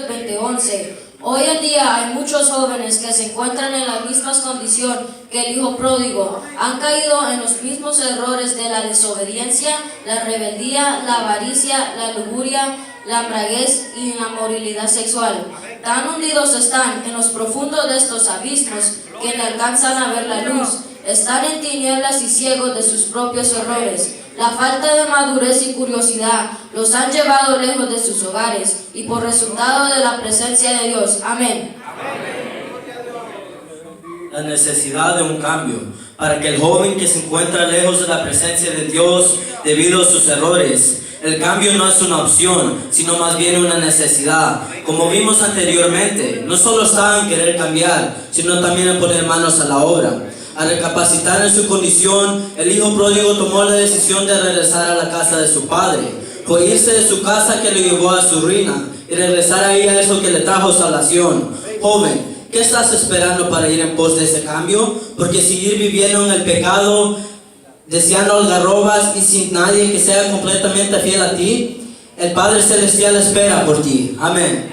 20:11. Hoy en día hay muchos jóvenes que se encuentran en la misma condición que el hijo pródigo. Han caído en los mismos errores de la desobediencia, la rebeldía, la avaricia, la lujuria, la embriaguez y la moralidad sexual. Tan hundidos están en los profundos de estos abismos que no alcanzan a ver la luz. Están en tinieblas y ciegos de sus propios errores. La falta de madurez y curiosidad los han llevado lejos de sus hogares y por resultado de la presencia de Dios. Amén. La necesidad de un cambio para que el joven que se encuentra lejos de la presencia de Dios debido a sus errores. El cambio no es una opción, sino más bien una necesidad. Como vimos anteriormente, no solo está en querer cambiar, sino también en poner manos a la obra. Al recapacitar en su condición, el hijo pródigo tomó la decisión de regresar a la casa de su padre. Fue irse de su casa que lo llevó a su ruina y regresar ahí a eso que le trajo salvación. Joven, ¿qué estás esperando para ir en pos de ese cambio? Porque seguir viviendo en el pecado, deseando algarrobas y sin nadie que sea completamente fiel a ti, el Padre Celestial espera por ti. Amén.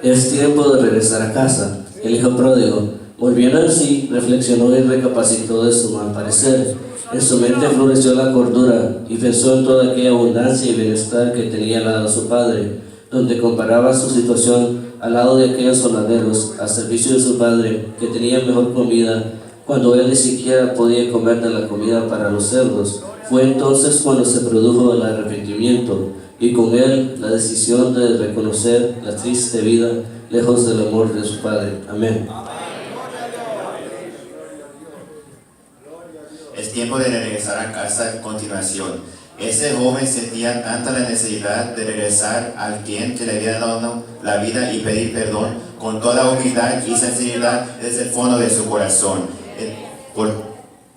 Es tiempo de regresar a casa. El hijo pródigo, volviendo en sí, reflexionó y recapacitó de su mal parecer. En su mente floreció la cordura y pensó en toda aquella abundancia y bienestar que tenía al lado de su padre, donde comparaba su situación al lado de aquellos jornaleros al servicio de su padre, que tenía mejor comida, cuando él ni siquiera podía comer de la comida para los cerdos. Fue entonces cuando se produjo el arrepentimiento y con él la decisión de reconocer la triste vida lejos del amor de su padre. Amén. Es tiempo de regresar a casa a continuación. Ese joven sentía tanta la necesidad de regresar al quien que le había dado la vida y pedir perdón con toda humildad y sinceridad desde el fondo de su corazón.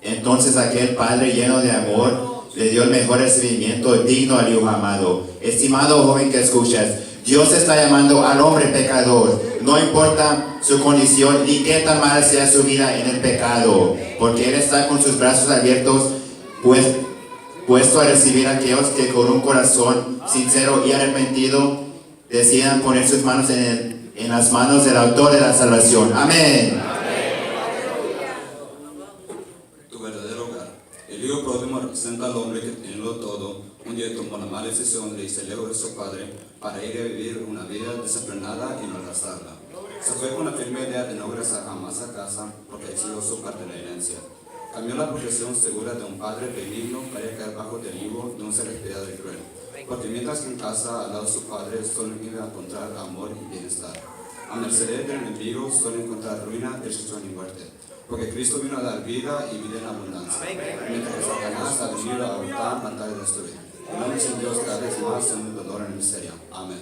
Entonces aquel padre lleno de amor le dio el mejor recibimiento digno al hijo amado. Estimado joven que escuchas, Dios está llamando al hombre pecador, no importa su condición ni qué tan mal sea su vida en el pecado, porque Él está con sus brazos abiertos, puesto a recibir a aquellos que con un corazón sincero y arrepentido decidan poner sus manos en las manos del autor de la salvación. Amén. Tu verdadero hogar. El hijo pródigo representa al hombre que teniendo todo, un día tomó la mala decisión de irse lejos de su padre para ir a vivir una vida desenfrenada y malgastarla. Se fue con la firme idea de no regresar jamás a casa porque exigió su parte de la herencia. Cambió la profesión segura de un padre benigno para caer bajo el yugo de un ser despiadado y cruel. Porque mientras que en casa, al lado de su padre, solo iba a encontrar amor y bienestar. A merced del enemigo, solo encontrar ruina, destrucción y muerte. Porque Cristo vino a dar vida y vida en abundancia. Mientras que Satanás ha venido a hurtar, matar y destruir. Oramos en Dios cada vez más en el dolor y miseria. Amén.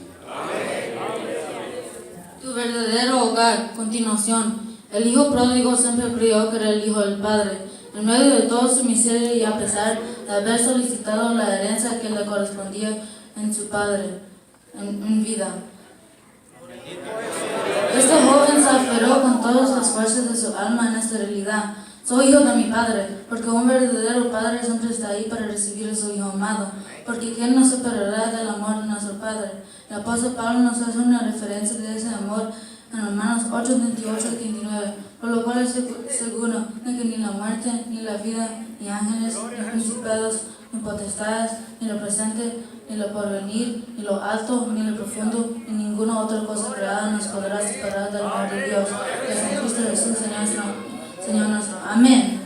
Tu verdadero hogar. Continuación. El hijo pródigo siempre creyó que era el hijo del padre. En medio de toda su miseria y a pesar de haber solicitado la herencia que le correspondía en su padre en vida. Este joven se aferró con todas las fuerzas de su alma en esta realidad. Soy hijo de mi padre, porque un verdadero padre siempre está ahí para recibir a su hijo amado, porque ¿quién nos separará del amor de nuestro padre? El apóstol Pablo nos hace una referencia de ese amor en Romanos 8, 28 y 29, por lo cual es seguro de que ni la muerte, ni la vida, ni ángeles, ni principados, ni potestades, ni lo presente, ni lo porvenir, ni lo alto, ni lo profundo, ni ninguna otra cosa creada nos podrá separar del amor de Dios, que es en Cristo Jesús, Señor nuestro. Amén.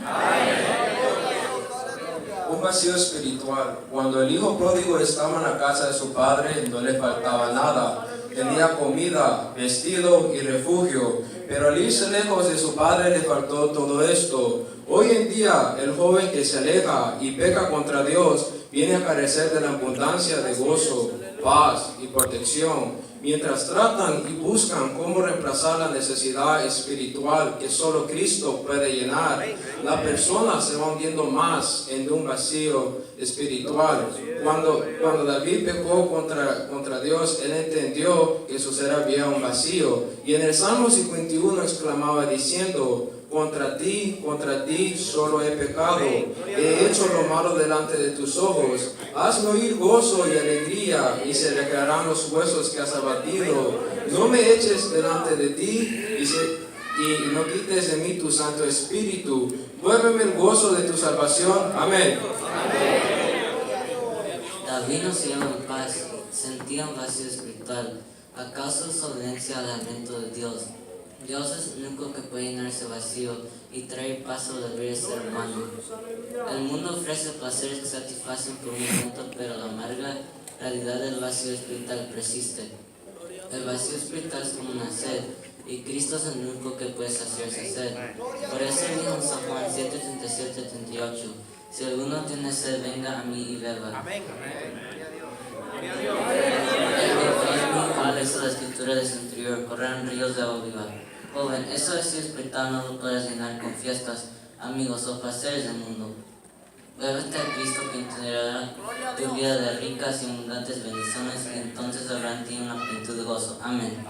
Un vacío espiritual. Cuando el hijo pródigo estaba en la casa de su padre, no le faltaba nada. Tenía comida, vestido y refugio, pero al irse lejos de su padre le faltó todo esto. Hoy en día, el joven que se aleja y peca contra Dios viene a carecer de la abundancia de gozo, paz y protección, mientras tratan y buscan cómo reemplazar la necesidad espiritual que solo Cristo puede llenar. La persona se va hundiendo más en un vacío espiritual. Cuando David pecó contra Dios, él entendió que su ser había un vacío. Y en el Salmo 51 exclamaba diciendo: contra ti solo he pecado, he hecho lo malo delante de tus ojos. Hazme oír gozo y alegría, y se alegrarán los huesos que has abatido. No me eches delante de ti, y no quites de mí tu Santo Espíritu. Vuélveme el gozo de tu salvación. Amén. David no se llama paz, sentía un vacío espiritual a causa de su obediencia al lamento de Dios. Dios es el único que puede llenar ese vacío y traer paz a la vida del ser humano. El mundo ofrece placeres que satisfacen por un momento, pero la amarga realidad del vacío espiritual persiste. El vacío espiritual es como una sed, y Cristo es el único que puede saciar esa sed. Por eso dijo en San Juan 7:37-38, si alguno tiene sed, venga a mí y beba. ¿Cuál es la escritura de su interior? Correrán ríos de agua viva. Joven, eso vacío espiritual no lo puedes llenar con fiestas, amigos o placeres del mundo. Bébete a Cristo, quien te dará tu vida de ricas y abundantes bendiciones, y entonces habrá en ti una plenitud de gozo. Amén.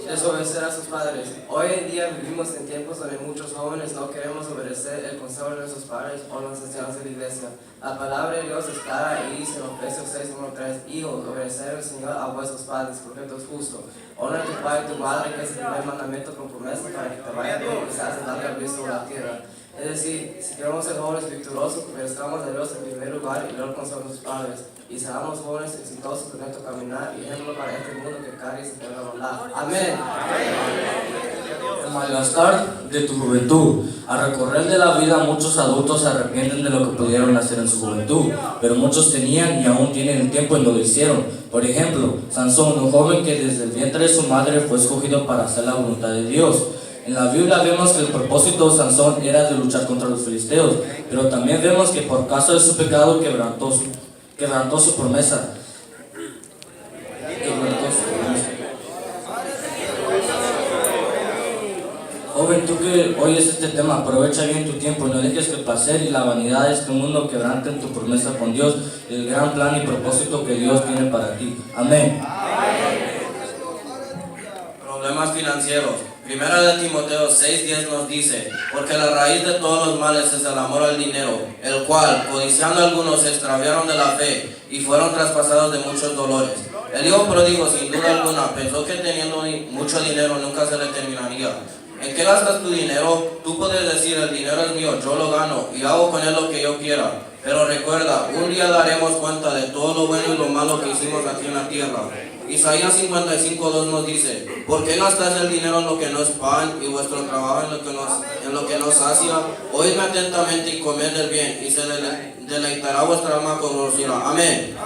Desobedecer a sus padres. Hoy en día vivimos en tiempos donde muchos jóvenes no queremos obedecer el consejo de nuestros padres o los ancianos de la iglesia. La palabra de Dios es clara y dice en Efesios 6:1-3, hijos, obedecer al Señor a vuestros padres, porque esto es justo. Honra a tu padre y tu madre, que es el primer mandamiento con promesa para que te vaya bien y seas de larga vida sobre la tierra. Es decir, si queremos ser jóvenes victoriosos, obedezcamos a Dios en primer lugar y luego con nuestros padres. Y seamos jóvenes exitosos en nuestro caminar y ejemplo para este mundo que cargue y se tenga bondad. Amén. El malgastar de tu juventud. Al recorrer de la vida, muchos adultos se arrepienten de lo que pudieron hacer en su juventud, pero muchos tenían y aún tienen el tiempo y no lo hicieron. Por ejemplo, Sansón, un joven que desde el vientre de su madre fue escogido para hacer la voluntad de Dios. En la Biblia vemos que el propósito de Sansón era de luchar contra los filisteos, pero también vemos que por causa de su pecado quebrantó su promesa. Joven, tú que oyes este tema, aprovecha bien tu tiempo y no dejes que el placer y la vanidad de este mundo quebranten tu promesa con Dios y el gran plan y propósito que Dios tiene para ti. Amén. Problemas financieros. Primera de Timoteo 6:10 nos dice, porque la raíz de todos los males es el amor al dinero, el cual, codiciando algunos, se extraviaron de la fe y fueron traspasados de muchos dolores. El hijo pródigo, sin duda alguna, pensó que teniendo mucho dinero nunca se le terminaría. ¿En qué gastas tu dinero? Tú puedes decir, el dinero es mío, yo lo gano y hago con él lo que yo quiera. Pero recuerda, un día daremos cuenta de todo lo bueno y lo malo que hicimos aquí en la tierra. Isaías 55:2 nos dice, ¿por qué gastas el dinero en lo que no es pan y vuestro trabajo en lo que no sacia? Oídme atentamente y comed del bien, y se deleitará vuestra alma con grosura. Amén.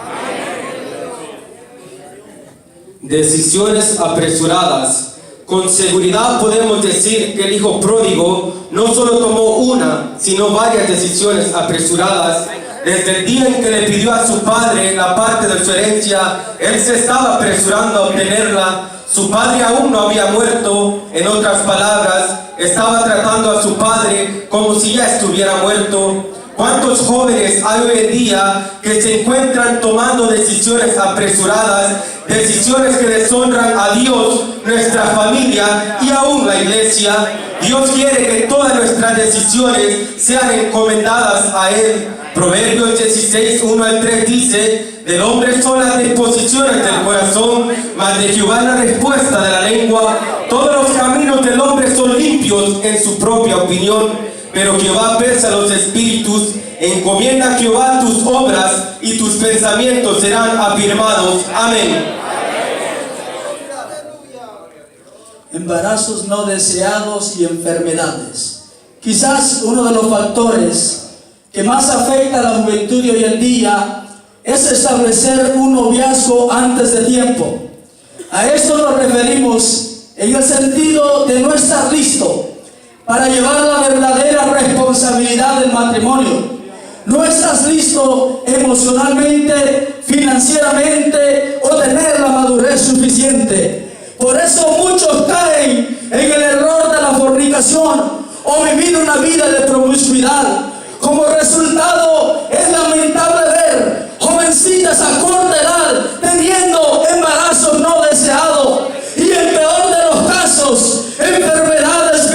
Decisiones apresuradas. Con seguridad podemos decir que el hijo pródigo no solo tomó una, sino varias decisiones apresuradas. Desde el día en que le pidió a su padre la parte de su herencia, él se estaba apresurando a obtenerla. Su padre aún no había muerto. En otras palabras, estaba tratando a su padre como si ya estuviera muerto. ¿Cuántos jóvenes hay hoy en día que se encuentran tomando decisiones apresuradas, decisiones que deshonran a Dios, nuestra familia y aún la iglesia? Dios quiere que todas nuestras decisiones sean encomendadas a Él. Proverbios 16:1-3 dice, del hombre son las disposiciones del corazón, mas de Jehová la respuesta de la lengua. Todos los caminos del hombre son limpios en su propia opinión, pero Jehová pesa los espíritus. Encomienda a Jehová tus obras y tus pensamientos serán afirmados. Amén. Embarazos no deseados y enfermedades. Quizás uno de los factores que más afecta a la juventud de hoy en día es establecer un noviazgo antes de tiempo. A esto nos referimos en el sentido de no estar listo para llevar la verdadera responsabilidad del matrimonio. No estás listo emocionalmente, financieramente o tener la madurez suficiente. Por eso muchos caen en el error de la fornicación o vivir una vida de promiscuidad. Como resultado, es lamentable ver jovencitas a corta edad teniendo embarazos no deseados y, en peor de los casos, enfermedades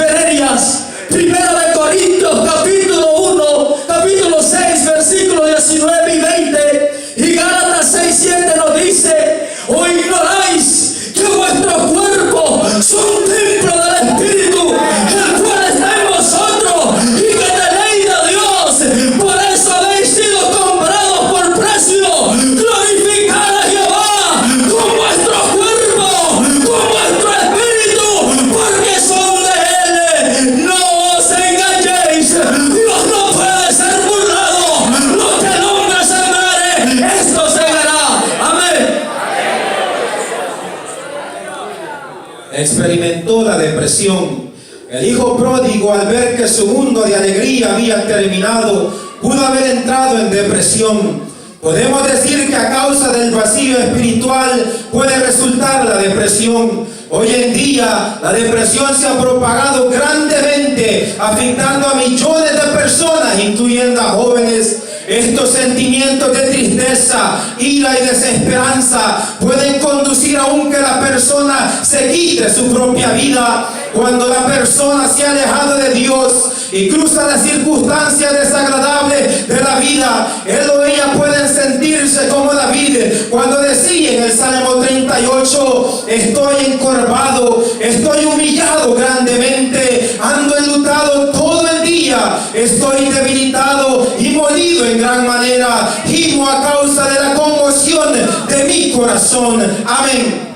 experimentó la depresión. El hijo pródigo, al ver que su mundo de alegría había terminado, pudo haber entrado en depresión. Podemos decir que a causa del vacío espiritual puede resultar la depresión. Hoy en día la depresión se ha propagado grandemente, afectando a millones de personas, incluyendo a jóvenes. Estos sentimientos de tristeza, ira y desesperanza pueden conducir aún que la persona se quite su propia vida. Cuando la persona se ha alejado de Dios y cruza las circunstancias desagradables de la vida, él o ella pueden sentirse como David cuando decía en el Salmo 38: estoy encorvado, estoy humillado grandemente, ando enlutado todo el día, estoy debilitado y molido en gran manera, gimo a causa de la conmoción de mi corazón. Amén.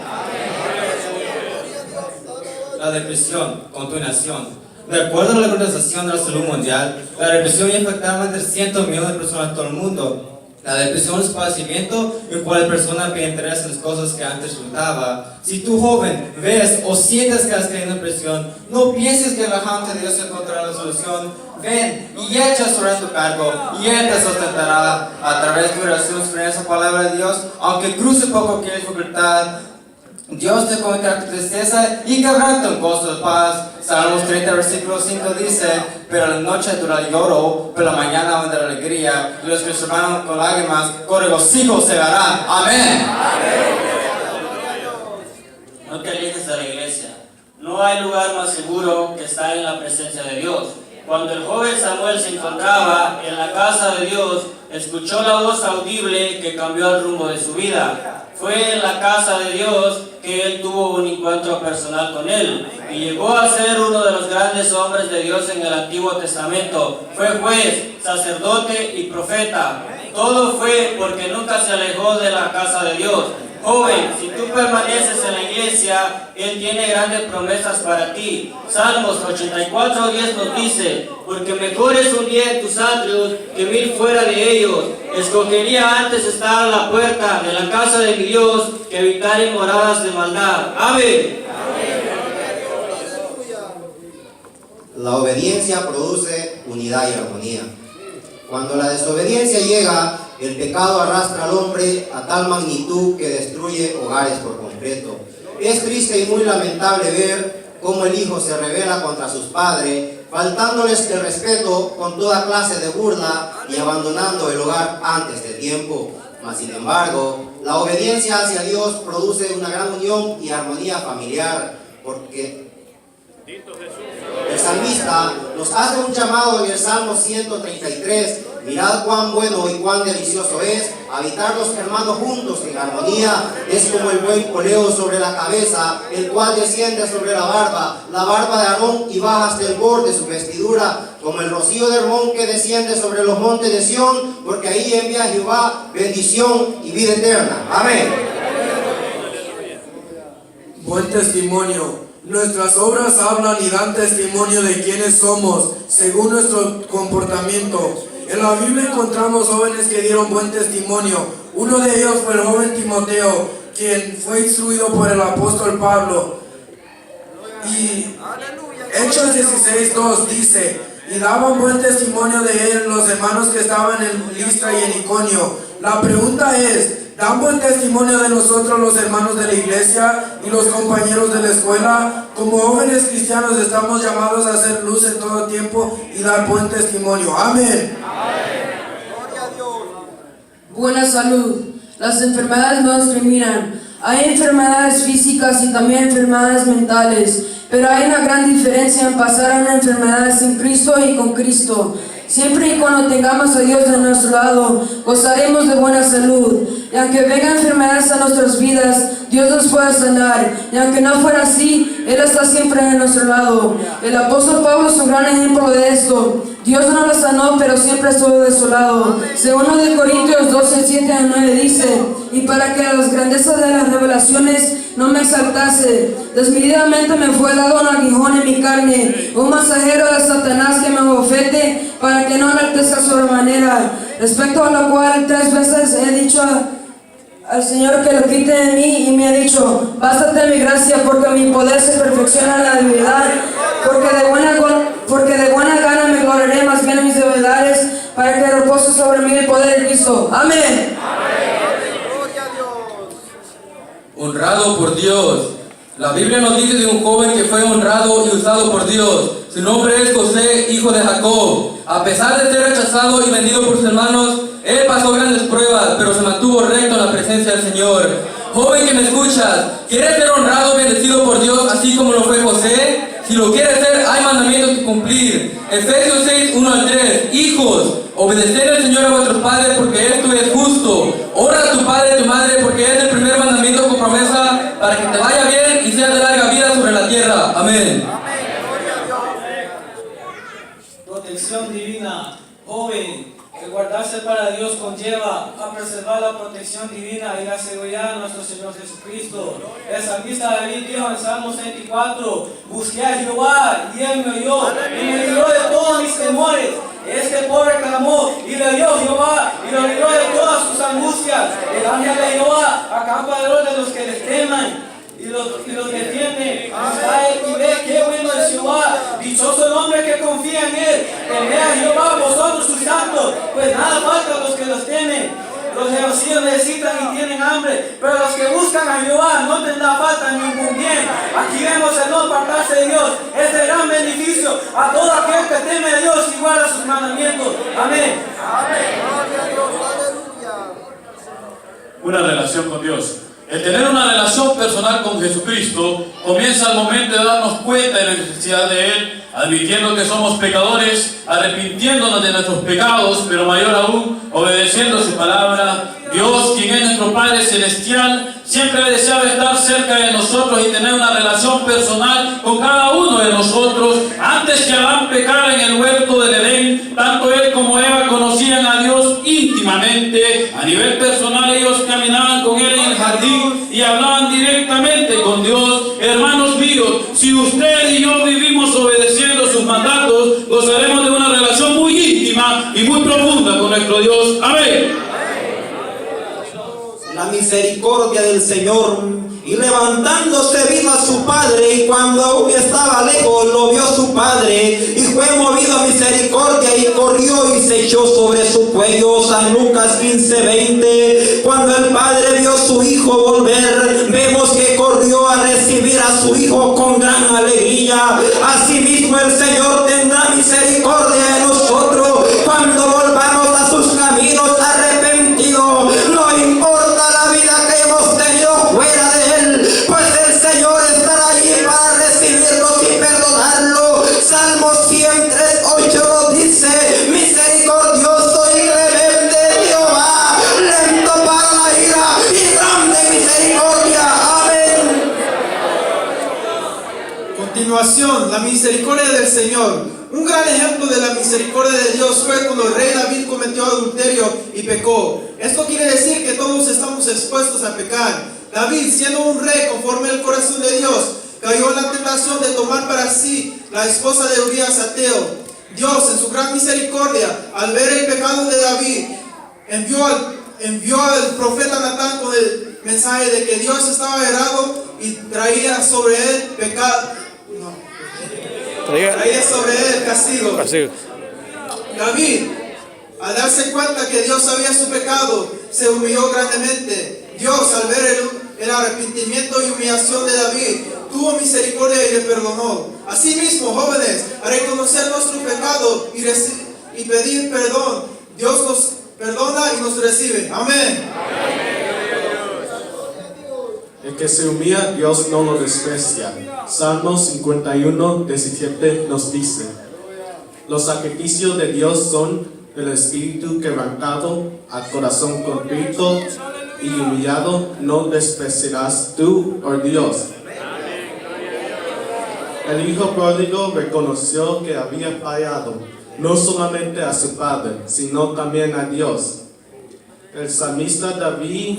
La depresión, continuación. De acuerdo a la Organización de la Salud Mundial, la depresión afecta a más de 300 millones de personas en todo el mundo. La depresión es un padecimiento en el cual la persona pierde interés en las cosas que antes disfrutaba. Si tú, joven, ves o sientes que has caído en depresión, no pienses que la mano de Dios encontrará la solución. Ven y echa sobre tu cargo, y Él te sustentará a través de tu oración sobre esa palabra de Dios. Aunque cruce poco que dificultad, Dios te convertirá tu tristeza y quebranta un gozo de paz. Salmos 30, versículo 5 dice: pero la noche dura el lloro, pero la mañana vendrá la alegría, y los que se van con lágrimas, con regocijo se harán. Amén. No te alejes de la iglesia. No hay lugar más seguro que estar en la presencia de Dios. Cuando el joven Samuel se encontraba en la casa de Dios, escuchó la voz audible que cambió el rumbo de su vida. Fue en la casa de Dios que él tuvo un encuentro personal con Él y llegó a ser uno de los grandes hombres de Dios en el Antiguo Testamento. Fue juez, sacerdote y profeta. Todo fue porque nunca se alejó de la casa de Dios. Joven, si tú permaneces en la iglesia, Él tiene grandes promesas para ti. Salmos 84:10 nos dice: porque mejor es un día en tus atrios que 1000 fuera de ellos. Escogería antes estar a la puerta de la casa de mi Dios que habitar en moradas de maldad. Amén. La obediencia produce unidad y armonía. Cuando la desobediencia llega, el pecado arrastra al hombre a tal magnitud que destruye hogares por completo. Es triste y muy lamentable ver cómo el hijo se rebela contra sus padres, faltándoles el respeto con toda clase de burla y abandonando el hogar antes de tiempo. Mas sin embargo, la obediencia hacia Dios produce una gran unión y armonía familiar, porque el salmista nos hace un llamado en el Salmo 133: mirad cuán bueno y cuán delicioso es habitar los hermanos juntos en armonía. Es como el buen poleo sobre la cabeza, el cual desciende sobre la barba de Aarón y baja hasta el borde de su vestidura, como el rocío de Hermón que desciende sobre los montes de Sión, porque ahí envía Jehová bendición y vida eterna. Amén. Buen testimonio. Nuestras obras hablan y dan testimonio de quiénes somos, según nuestro comportamiento. En la Biblia encontramos jóvenes que dieron buen testimonio. Uno de ellos fue el joven Timoteo, quien fue instruido por el apóstol Pablo. Y Hechos 16:2 dice: y daban buen testimonio de él los hermanos que estaban en Listra y en Iconio. La pregunta es: ¿dan buen testimonio de nosotros los hermanos de la iglesia y los compañeros de la escuela? Como jóvenes cristianos estamos llamados a hacer luz en todo tiempo y dar buen testimonio. Amén. Buena salud. Las enfermedades no discriminan. Hay enfermedades físicas y también enfermedades mentales, pero hay una gran diferencia en pasar a una enfermedad sin Cristo y con Cristo. Siempre y cuando tengamos a Dios de nuestro lado, gozaremos de buena salud. Y aunque vengan enfermedades a nuestras vidas, Dios nos puede sanar. Y aunque no fuera así, Él está siempre de nuestro lado. El apóstol Pablo es un gran ejemplo de esto. Dios no lo sanó, pero siempre estuvo de su lado. Segundo de Corintios 12:7-9 dice: y para que las grandezas de las revelaciones no me exaltase, desmedidamente me fue dado un aguijón en mi carne, un mensajero de Satanás que me abofete, para que no enaltezca sobremanera, respecto a lo cual 3 veces he dicho al Señor que lo quite de mí y me ha dicho, bástate mi gracia porque mi poder se perfecciona en la debilidad, porque de buena gana me gloriaré más bien en mis debilidades para que repose sobre mí el poder de Cristo. Amén. Honrado por Dios. La Biblia nos dice de un joven que fue honrado y usado por Dios. Su nombre es José, hijo de Jacob. A pesar de ser rechazado y vendido por sus hermanos, él pasó grandes pruebas, pero se mantuvo recto en la presencia del Señor. Joven que me escuchas, ¿quieres ser honrado y bendecido por Dios así como lo fue José? Si lo quieres ser, hay mandamientos que cumplir. Efesios 6, 1 al 3. Hijos, obedeced al Señor a vuestros padres porque esto es justo. Honra a tu padre y a tu madre porque es el primer mandamiento con promesa para que te vaya bien y seas de larga vida sobre la tierra. Amén. Protección divina. Joven, el guardarse para Dios conlleva a preservar la protección divina y la seguridad de nuestro Señor Jesucristo. El salmista David dijo en Salmos 24, busqué a Jehová y Él me oyó y me libró de todos mis temores. Este pobre clamó y le oyó Jehová y lo libró de todas sus angustias. El ángel de Jehová acampa alrededor de los que les teman y los defiende. Buscad y ve qué bueno es Jehová. Dichoso el hombre que confía en Él. Temed a Jehová vosotros sus santos, pues nada falta a los que los temen. Los genocidios necesitan y tienen hambre, pero los que buscan a Jehová no tendrá falta ningún bien. Aquí vemos el no apartarse de Dios, este gran beneficio a todo aquel que teme a Dios y guarda sus mandamientos. Amén. Una relación con Dios. El tener una relación personal con Jesucristo comienza al momento de darnos cuenta de la necesidad de Él, admitiendo que somos pecadores, arrepintiéndonos de nuestros pecados, pero mayor aún, obedeciendo su palabra. Dios, quien es nuestro Padre Celestial, siempre ha deseado estar cerca de nosotros y tener una relación personal con cada uno de nosotros. Antes que Adán pecara en el huerto del Edén, tanto él como Eva conocían a Dios íntimamente. A nivel personal ellos caminaban con Él en el jardín y hablaban directamente con Dios. Hermanos míos, si usted y yo vivimos obedeciendo sus mandatos, gozaremos de una relación muy íntima y muy profunda con nuestro Dios. Amén. La misericordia del Señor, y levantándose vino a su padre, y cuando aún estaba lejos lo vio su padre, y fue movido a misericordia y corrió y se echó sobre su cuello. San Lucas 15:20. Cuando el padre vio a su hijo volver, vemos que corrió a recibir a su hijo con gran alegría. Asimismo el Señor tendrá misericordia de nosotros cuando volvamos a sus caminos arrepentidos. No importa la vida que hemos tenido fuera de Él, pues el Señor estará allí para recibirlos y perdonarlos. Salmo 103:8 dice, misericordioso y clemente Jehová, lento para la ira y grande misericordia. Amén. Continuación, la misericordia del Señor. Un gran ejemplo de la misericordia de Dios fue cuando el rey David cometió adulterio y pecó. Esto quiere decir que todos estamos expuestos a pecar. David, siendo un rey conforme al corazón de Dios, cayó en la tentación de tomar para sí la esposa de Urías ateo. Dios, en su gran misericordia, al ver el pecado de David, envió al profeta Natán con el mensaje de que Dios estaba errado y traía sobre él pecado. Traía sobre él el castigo. David, al darse cuenta que Dios sabía su pecado, se humilló grandemente. Dios, al ver el arrepentimiento y humillación de David, tuvo misericordia y le perdonó. Asimismo, jóvenes, a reconocer nuestro pecado y pedir perdón, Dios nos perdona y nos recibe. Amén. El que se humilla, Dios no lo desprecia. Salmos 51:17 nos dice: los sacrificios de Dios son el espíritu quebrantado, al corazón contrito y humillado no despreciarás tú, oh Dios. El hijo pródigo reconoció que había fallado, no solamente a su padre, sino también a Dios. El salmista David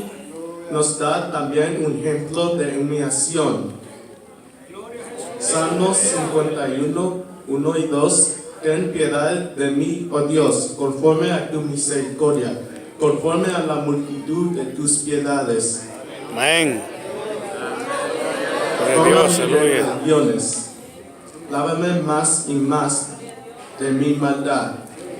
nos da también un ejemplo de humillación. Salmos 51:1 y 2. Ten piedad de mí, oh Dios, conforme a tu misericordia. conforme a la multitud de tus piedades. Amén. Toma Dios, mis aleluya. rebeliones. Lávame más y más de mi maldad.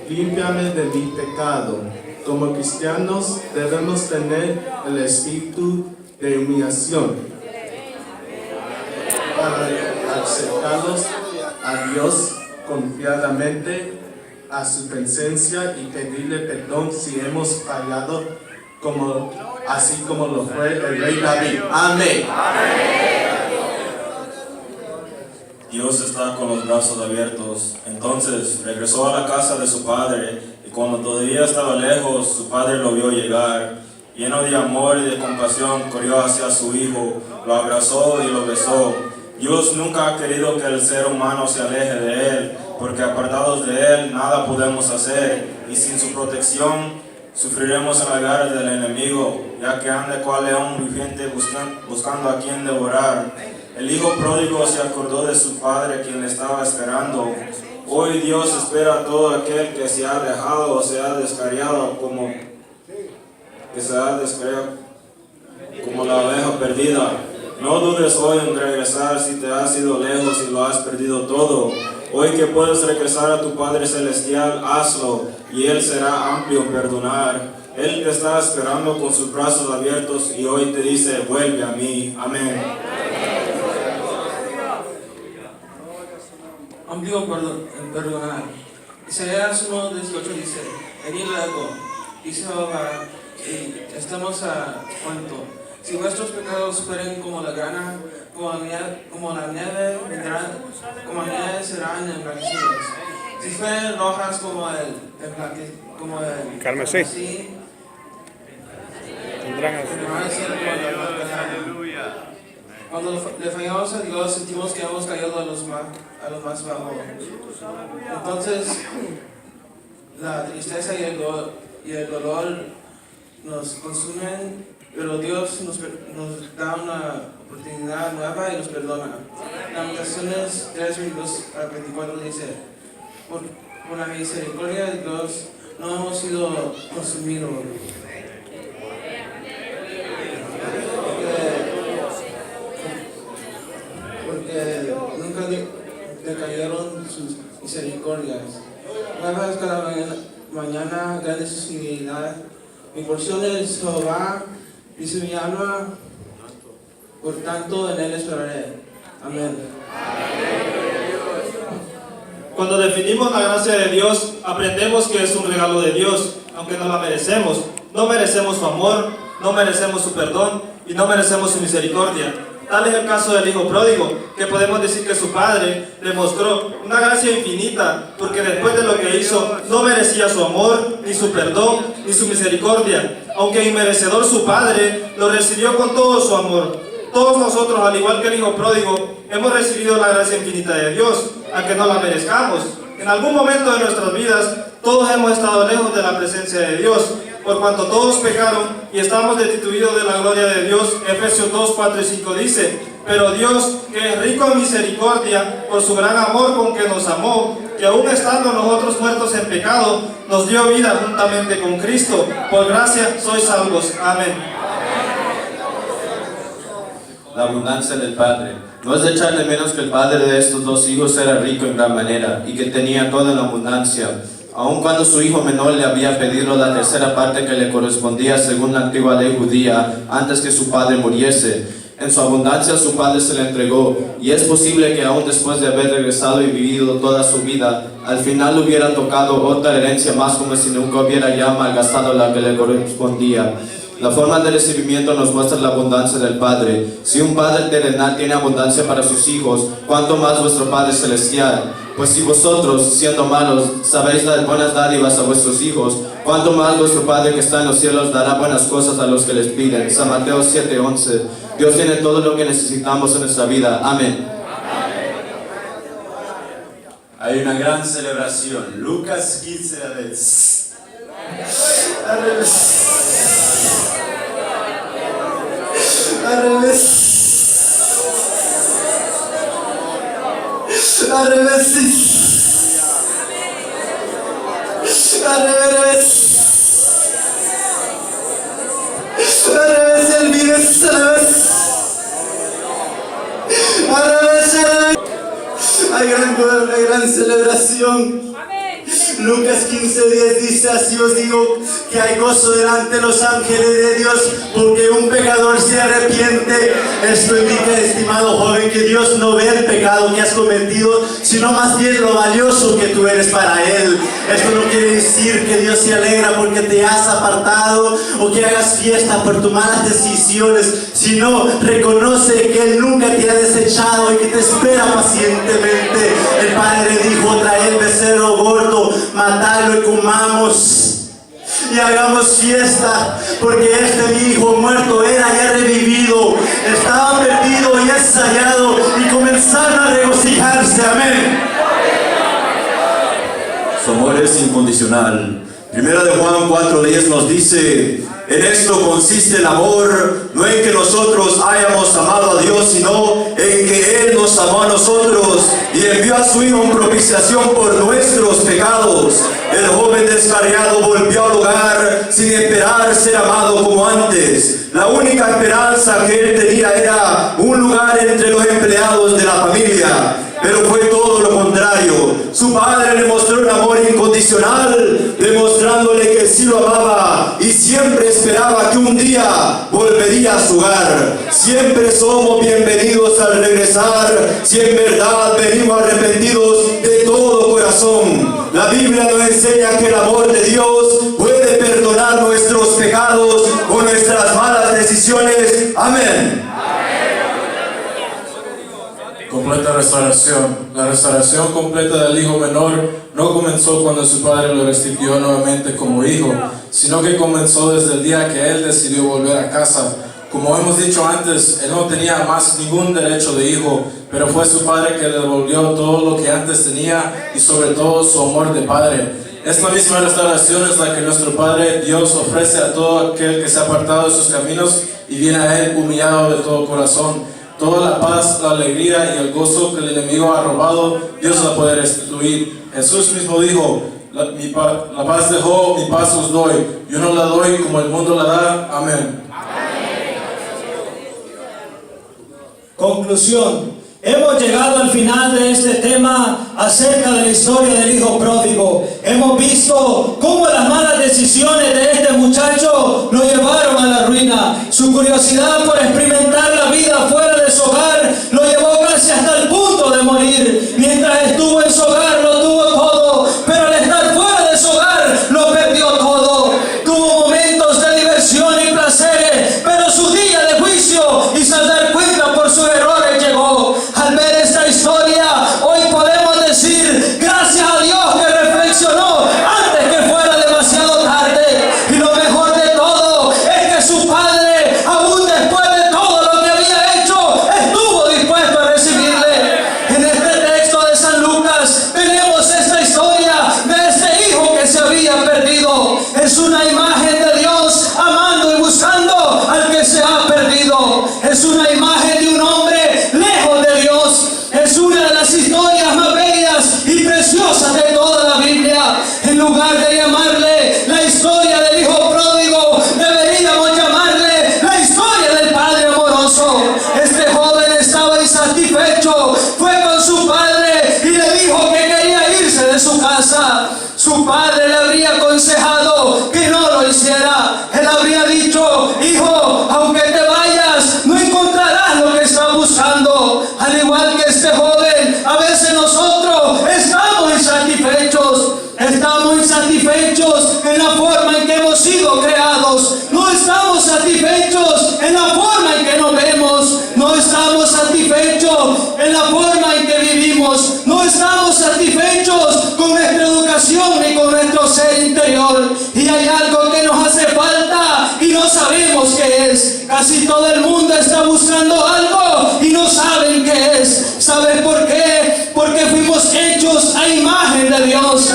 Límpiame de mi pecado. Como cristianos debemos tener el espíritu de humillación para acercarnos a Dios confiadamente a su presencia y pedirle perdón si hemos fallado, así como lo fue el rey David. Amén. Dios está con los brazos abiertos. Entonces regresó a la casa de su padre, y cuando todavía estaba lejos, su padre lo vio llegar. Lleno de amor y de compasión, corrió hacia su hijo, lo abrazó y lo besó. Dios nunca ha querido que el ser humano se aleje de Él, porque apartados de Él nada podemos hacer, y sin su protección sufriremos en las garras del enemigo, ya que anda cual león rugiente buscando a quien devorar. El hijo pródigo se acordó de su padre, quien le estaba esperando. Hoy Dios espera a todo aquel que se ha dejado o se ha descarriado como la oveja perdida. No dudes hoy en regresar si te has ido lejos y lo has perdido todo. Hoy que puedes regresar a tu Padre Celestial, hazlo, y Él será amplio en perdonar. Él te está esperando con sus brazos abiertos y hoy te dice, vuelve a mí. Amén. Amplio en perdonar. Isaías 1:18 dice, venid luego, dice Jehová, y estamos a cuento. Si vuestros pecados fueren como la grana, como la nieve serán emblanquecidos. Si fueren rojas como el carmesí, tendrán Cuando le fallamos a Dios, sentimos que hemos caído a los más bajos. Entonces, la tristeza y el dolor nos consumen, pero Dios nos da una oportunidad nueva y nos perdona. Lamentaciones 3:22-24 dice, por la misericordia de Dios no hemos sido consumidos. Porque nunca decayeron sus misericordias. Nuevas cada mañana, grande su fidelidad. Mi porción es Jehová, dice mi alma, por tanto en él esperaré. Amén. Cuando definimos la gracia de Dios, aprendemos que es un regalo de Dios, aunque no la merecemos. No merecemos su amor, no merecemos su perdón y no merecemos su misericordia. Tal es el caso del hijo pródigo, que podemos decir que su padre le mostró una gracia infinita, porque después de lo que hizo, no merecía su amor, ni su perdón, ni su misericordia. Aunque inmerecedor su padre, lo recibió con todo su amor. Todos nosotros, al igual que el hijo pródigo, hemos recibido la gracia infinita de Dios, aunque no la merezcamos. En algún momento de nuestras vidas, todos hemos estado lejos de la presencia de Dios, por cuanto todos pecaron y estamos destituidos de la gloria de Dios. Efesios 2, 4 y 5 dice, pero Dios, que es rico en misericordia, por su gran amor con que nos amó, que aún estando nosotros muertos en pecado, nos dio vida juntamente con Cristo. Por gracia sois salvos. Amén. La abundancia del Padre. No es de echar de menos que el padre de estos dos hijos era rico en gran manera y que tenía toda la abundancia. Aun cuando su hijo menor le había pedido la tercera parte que le correspondía según la antigua ley judía antes que su padre muriese, en su abundancia su padre se le entregó, y es posible que aún después de haber regresado y vivido toda su vida, al final le hubiera tocado otra herencia más, como si nunca hubiera ya malgastado la que le correspondía. La forma de recibimiento nos muestra la abundancia del Padre. Si un Padre terrenal tiene abundancia para sus hijos, ¿cuánto más vuestro Padre celestial? Pues si vosotros, siendo malos, sabéis dar buenas dádivas a vuestros hijos, ¿cuánto más vuestro Padre que está en los cielos dará buenas cosas a los que les piden? San Mateo 7:11. Dios tiene todo lo que necesitamos en nuestra vida. Amén. Hay una gran celebración. Lucas 15 al revés. Al revés. Al revés. Al revés. gran celebración. Lucas 15:10 dice: así os digo que hay gozo delante de los ángeles de Dios porque un pecador se arrepiente. Esto indica, estimado joven, que Dios no ve el pecado que has cometido, sino más bien lo valioso que tú eres para Él. Esto no quiere decir que Dios se alegra porque te has apartado o que hagas fiesta por tus malas decisiones, sino reconoce que Él nunca te ha desechado y que te espera pacientemente. El Padre dijo: trae el becerro gordo, matadlo y comamos y hagamos fiesta, porque este mi hijo muerto era y ha revivido, estaba perdido y es hallado, y comenzaron a regocijarse. Amén. Su amor es incondicional. Primera de Juan 4:10 nos dice: en esto consiste el amor, no en que nosotros hayamos amado a Dios, sino en que Él nos amó a nosotros y envió a su Hijo en propiciación por nuestros pecados. El joven descarriado volvió al hogar sin esperar ser amado como antes. La única esperanza que él tenía era un lugar entre los empleados de la familia. Pero fue todo lo contrario. Su padre le mostró un amor incondicional, demostrándole que sí lo amaba y siempre esperaba que un día volvería a su hogar. Siempre somos bienvenidos al regresar, si en verdad venimos arrepentidos de todo corazón. La Biblia nos enseña que el amor de Dios puede perdonar nuestros pecados o nuestras malas decisiones. Amén. Completa restauración. La restauración completa del hijo menor no comenzó cuando su padre lo restituyó nuevamente como hijo, sino que comenzó desde el día que él decidió volver a casa. Como hemos dicho antes, él no tenía más ningún derecho de hijo, pero fue su padre que le devolvió todo lo que antes tenía y sobre todo su amor de padre. Esta misma restauración es la que nuestro Padre Dios ofrece a todo aquel que se ha apartado de sus caminos y viene a Él humillado de todo corazón. Toda la paz, la alegría y el gozo que el enemigo ha robado, Dios la puede restituir. Jesús mismo dijo: la paz dejo, mi paz os doy. Yo no la doy como el mundo la da. Amén. Conclusión. Hemos llegado al final de este tema acerca de la historia del hijo pródigo. Hemos visto cómo las malas decisiones de este muchacho lo llevaron a la ruina. Su curiosidad por experimentar la vida fuera de su hogar lo llevó casi hasta el punto de morir. Mientras estuvo en su hogar lo tuvo todo, pero al estar fuera de su hogar lo perdió todo. Tuvo momentos de diversión y placeres, pero su día de juicio y saldar cuenta por sus errores llegó. Al ver esta historia, hoy podemos decir: gracias a Dios que reflexionó antes que fuera demasiado tarde. Y lo mejor de todo es que su padre, aún después de todo lo que había hecho, estuvo dispuesto a recibirle. En este texto de San Lucas tenemos esta historia de este hijo que se había perdido. Es una imagen de Dios amando y buscando al que se ha perdido. Es una imagen de un hombre lejos de Dios. Es una de las historias más bellas y preciosas de toda la Biblia. En lugar de llamarle la historia del hijo pródigo, deberíamos llamarle la historia del padre amoroso. Este joven estaba insatisfecho, fue con su padre y le dijo que quería irse de su casa. Su padre le habría aconsejado que no lo hiciera. Él habría dicho: hijo, aunque te vayas, no encontrarás lo que estás buscando. Al igual que este joven, a veces nosotros estamos insatisfechos. Estamos insatisfechos en la forma en que hemos sido creados. No estamos satisfechos en la forma en que nos vemos. No estamos satisfechos en la forma en que vivimos. No estamos satisfechos con nuestra educación ni con nuestro ser interior. Y hay algo que nos hace falta y no sabemos qué es. Casi todo el mundo está buscando algo y no saben qué es. ¿Sabes por qué? Porque fuimos hechos a imagen de Dios.